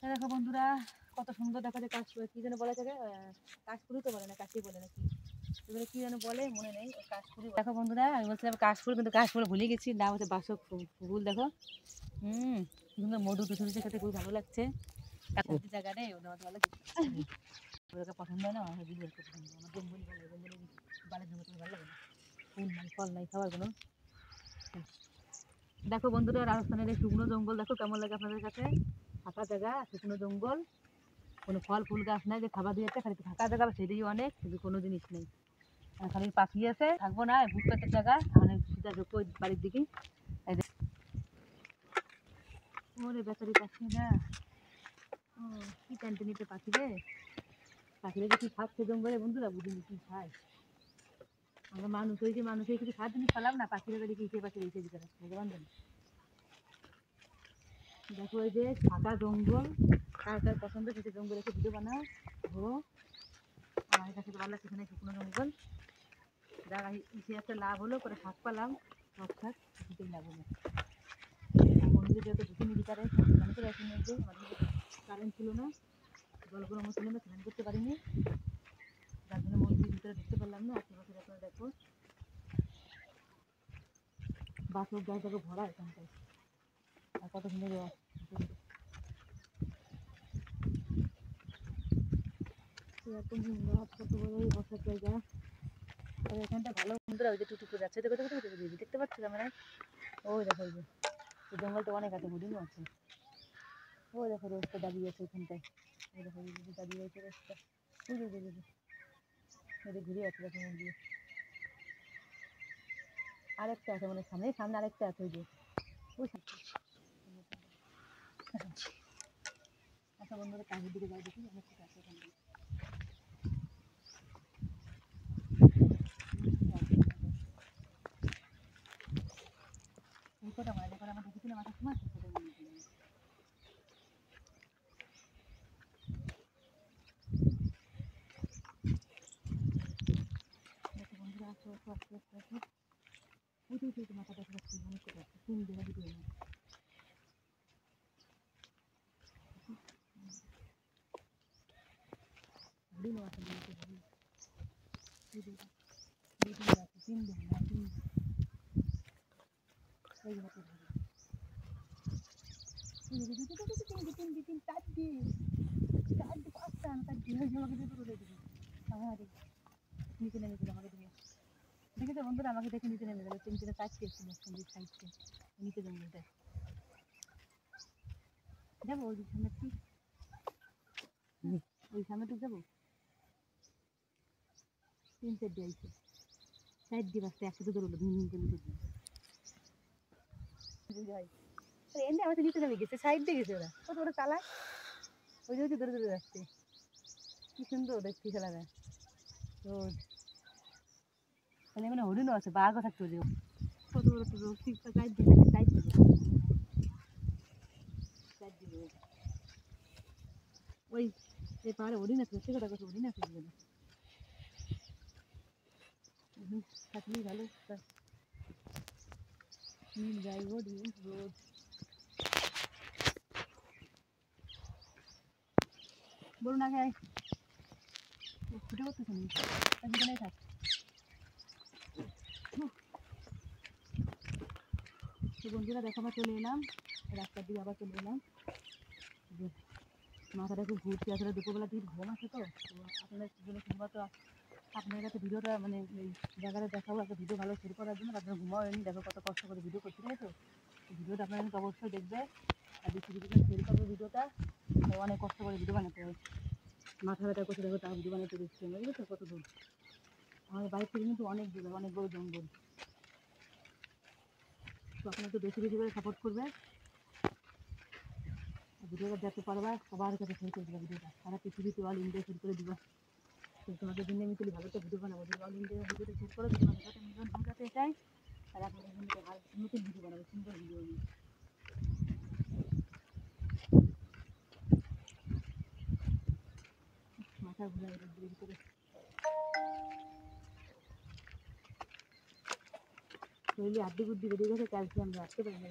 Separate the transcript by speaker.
Speaker 1: দেখো বন্ধুরা কত সুন্দর দেখা যায় কাশফুল, কি যেন বলে থাকে, কাশফুলই তো বলে না, কাশি বলে নাকি, এগুলো কি যেন বলে মনে নেই, কাশফুল। দেখো বন্ধুরা আমি বলছিলাম কাশফুল, কিন্তু কাশফুল ভুলে গেছি, নাম হচ্ছে বাসক ফুল। দেখো সুন্দর মধু টুসুর খেতে খুব ভালো লাগছে। জায়গাটা ওটা ভালো লাগছে, ওদেরকে পছন্দ হয় না, আমার ভিডিও পছন্দ, আমার জঙ্গলি ভালো লাগে, জঙ্গলি বাড়ির জঙ্গল ভালো লাগে না, ফুল নাই ফল নাই খাওয়ার কোনো। দেখো বন্ধুরা রাজস্থানের এই শুকনো জঙ্গল দেখো কেমন লাগে আপনাদের কাছে, ফাঁকা জায়গা, শুকনো জঙ্গল, কোনো ফল ফুল গাছ নাই যে খাবার দিয়েছে, খালি ফাঁকা জায়গা, সেদিকে অনেক, কিন্তু কোনো জিনিস নেই, খালি পাখি আছে, থাকবো না ভূতপেতের জায়গা, মানে সেটা ঢুকবো বাড়ির দিকে। ওরে বেচারি পাখি না, ও কি টানতে নিতে পাখি রে, পাখিরে কি খাচ্ছে জঙ্গলে বন্ধুরা, বুঝিনি কি খায়, আমরা মানুষ হয়েছি, মানুষের কিছু খাদ্য জিনিস পেলাম না, পাখিরা দেখি সে পাখি রেখে দিতে পারে ভগবান জানে। দেখো এই যে ফাঁকা জঙ্গল, কার কার পছন্দ সেটা জঙ্গলে এসে ভিডিও বানাও ঘোরো, আমার কাছে তো ভালো লাগছে এখানে শুকনো জঙ্গল, যারা ইসে একটা লাভ হলো, করে শাক পালাম, সব শাক কিছুতেই লাভ হলো। মন্দিরে যত ঢুকিনি ভিতরে স্নান করে আসি, মধ্যে আমাদের কারেন্ট ছিল না, জল গরম ছিল না, স্নান করতে পারিনি, যার জন্য মন্দিরের ভিতরে ঢুকতে পারলাম না। আশেপাশে আপনারা দেখো বাসক গাছ দেখো ভরা এখানটায়, আর কত সুন্দর এরকম কত বড় বসার জায়গা, এখানটা ভালো বন্ধুরা। ওই যে টুটুকু যাচ্ছে, দেখো দেখো দেখতে পাচ্ছ ক্যামেরায়, ওই দেখো ওই যে জঙ্গলটা অনেক আছে, হরিণও আছে, ওই দেখো রোজটা দাঁড়িয়ে আছে এখানটায়, ওই দেখো দাঁড়িয়ে আছে রোজটা, ওই ঘুরে আছে দেখো মন দিয়ে, আরেকটা আছে মানে সামনে সামনে আরেকটা আছে, ওই যে ওই আচ্ছা বন্ধুরা কাহির দিকে যাই দেখি, অনেক কিছু আছে এখানে। এই কটা মানে যখন আমরা দেখেছিলাম আসার সময়, বন্ধুরা আসো আসো আসো আসো আসো, উঠে উঠে উঠে মাথা দেখা যাচ্ছে, অনেক কথা আছে, তিন জায়গা দিতে হবে, হরিণও আছে, তিন দিন না তিন নিচে নেমে গেল আমাকে দিয়ে, দেখেছো বন্ধুরা আমাকে দেখে নিচে নেমে গেল, তিন তিনে চারটে এসেছিল সাইডে নিচে জঙ্গলটা, যাবো ওই সামনে ঠিক, ওই সামনে ঠিক যাবো, তিন চারটে আইছে সাইড দিয়ে বাসতে একসাথে দৌড়লো ধুম ধুম করে নিচে দিয়ে, এমনি আমাদের নিচে নেমে গেছে, সাইড দিয়ে গেছে ওরা, কত ওরা চালায়, ওই যে দৌড়ে দৌড়ে যাচ্ছে, কি সুন্দর দেখছি খেলাটা রোজ, মানে মানে হরিণও আছে, বাঘও থাকতো, যে কত বড় একটা রোগ ঠিক সাইড দিয়ে সাইড দিবে সাইড দিবে, ওই যে পাহাড়ে হরিণ আছে, সে কথা কথা হরিণ আছে থাকলেই ভালো, যাই হরিণ রোজ বলুন আগে ছুটে করতেছে না থাক, তো বন্ধুরা দেখো আবার চলে এলাম রাস্তার দিকে, আবার চলে এলাম, যে মাথাটা খুব ঘুরছে, আসলে দুপুরবেলা দিকে ঘুম আছে, তো আপনাদের জন্য শুধুমাত্র আপনার কাছে ভিডিওটা মানে এই জায়গাটা দেখাবো, একটা ভিডিও ভালো শুরু করার জন্য, আপনার ঘুমাও হয়নি, দেখো কত কষ্ট করে ভিডিও করছি, তাই তো ভিডিওটা আপনারা কিন্তু অবশ্যই দেখবে, আর বেশি বেশি করে শেয়ার করবে ভিডিওটা, অনেক কষ্ট করে ভিডিও বানাতে হয়, মাথা ব্যথা করছে দেখো তার ভিডিও বানাতে দেখছি আমরা, বুঝেছো কত দূর, আমাদের বাড়ির থেকে কিন্তু অনেক দূর, অনেক বড় জঙ্গল, তো আপনারা একটু বেশি বেশি করে সাপোর্ট করবে, ভিডিওটা দেখতে পারবা, সবার কাছে শেয়ার করে দেবে ভিডিওটা, সারা পৃথিবীতে অল ইন্ডিয়া শেয়ার করে দিবা, তো তোমাদের জন্য আমি তুলি ভালো একটা ভিডিও বানাবো, যদি অল ইন্ডিয়া ভিডিওটা শেয়ার করো, যদি আমার যাতে মিলিয়ন ভিউ যাতে চাই, আর আপনাদের জন্য ভালো নতুন ভিডিও বানাবো, সুন্দর ভিডিও নিয়ে, মাথা ঘুরাই ভিতরে শরীরে হাড্ডি বুদ্ধি বেরিয়ে গেছে, ক্যালসিয়াম রাখতে পারি না,